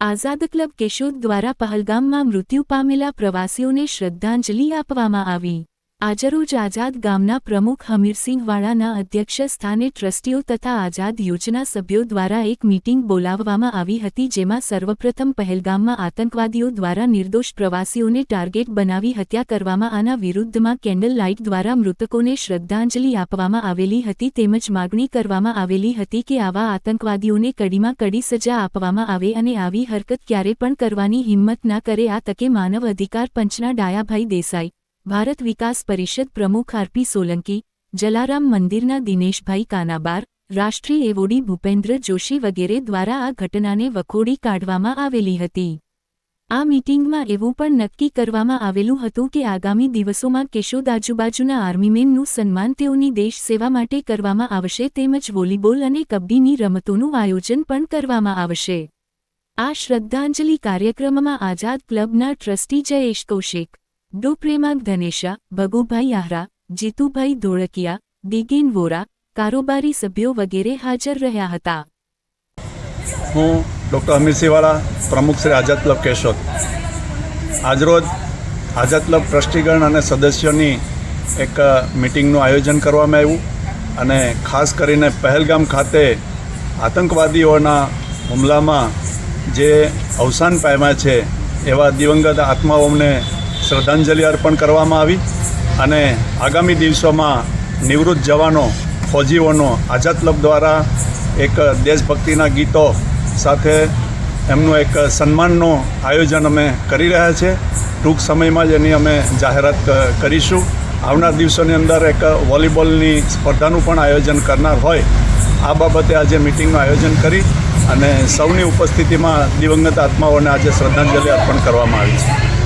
આઝાદ club Keshod દ્વારા પહલગામમાં મૃત્યુ પામેલા પ્રવાસીઓને શ્રદ્ધાંજલિ આપવામાં આવી। આજરોજ આઝાદ ગામના પ્રમુખ હમીરસિંહ વાળાના અધ્યક્ષ સ્થાને ટ્રસ્ટીઓ તથા આઝાદ યોજના સભ્યો દ્વારા એક મીટિંગ બોલાવવામાં આવી હતી, જેમાં સર્વપ્રથમ પહલગામમાં આતંકવાદીઓ દ્વારા નિર્દોષ પ્રવાસીઓને ટાર્ગેટ બનાવી હત્યા કરવામાં આના વિરુદ્ધમાં કેન્ડલ લાઇટ દ્વારા મૃતકોને શ્રદ્ધાંજલિ આપવામાં આવેલી હતી, તેમજ માગણી કરવામાં આવેલી હતી કે આવા આતંકવાદીઓને કડીમાં કડી સજા આપવામાં આવે અને આવી હરકત ક્યારે પણ કરવાની હિંમત ના કરે। આ તકે માનવ અધિકાર પંચના ડાયાભાઈ દેસાઈ, ભારત વિકાસ પરિષદ પ્રમુખ આરપી સોલંકી, જલારામ મંદિરના દિનેશભાઈ કાનાબાર, રાષ્ટ્રીય એવોર્ડી ભૂપેન્દ્ર જોશી વગેરે દ્વારા આ ઘટનાને વખોડી કાઢવામાં આવેલી હતી। આ મીટિંગમાં એવું પણ નક્કી કરવામાં આવેલું હતું કે આગામી દિવસોમાં કેશોદ આજુબાજુના આર્મીમેનનું સન્માન તેઓની દેશ સેવા માટે કરવામાં આવશે, તેમજ વોલીબોલ અને કબડ્ડીની રમતોનું આયોજન પણ કરવામાં આવશે। આ શ્રદ્ધાંજલિ કાર્યક્રમમાં આઝાદ ક્લબના ટ્રસ્ટી જયેશ કૌશિક, ડો પ્રેમાગ ધનેશા, ભગુભાઈ આહરા, જીતુભાઈ ધોળકિયા, દિગેન વોરા, કારોબારી સભ્યો વગેરે હાજર રહ્યા હતા। હું ડૉક્ટર હમીરસિંહ વાળા, પ્રમુખ શ્રી આઝાદ ક્લબ કેશોદ। આજરોજ આઝાદ ક્લબ ટ્રસ્ટીગણ અને સદસ્યોની એક મિટિંગનું આયોજન કરવામાં આવ્યું અને ખાસ કરીને પહેલગામ ખાતે આતંકવાદીઓના હુમલામાં જે અવસાન પામ્યા છે એવા દિવંગત આત્માઓને શ્રદ્ધાંજલિ અર્પણ કરવામાં આવી અને આગામી દિવસોમાં નિવૃત્ત જવાનો, ફૌજીઓનો આઝાદ ક્લબ દ્વારા એક દેશભક્તિના ગીતો સાથે એમનું એક સન્માનનું આયોજન અમે કરી રહ્યા છે। ટૂંક સમયમાં જ એની અમે જાહેરાત કરીશું। આવનાર દિવસોની અંદર એક વોલીબોલની સ્પર્ધાનું પણ આયોજન કરનાર હોય, આ બાબતે આજે મિટિંગનું આયોજન કરી અને સૌની ઉપસ્થિતિમાં દિવંગત આત્માઓને આજે શ્રદ્ધાંજલિ અર્પણ કરવામાં આવી છે।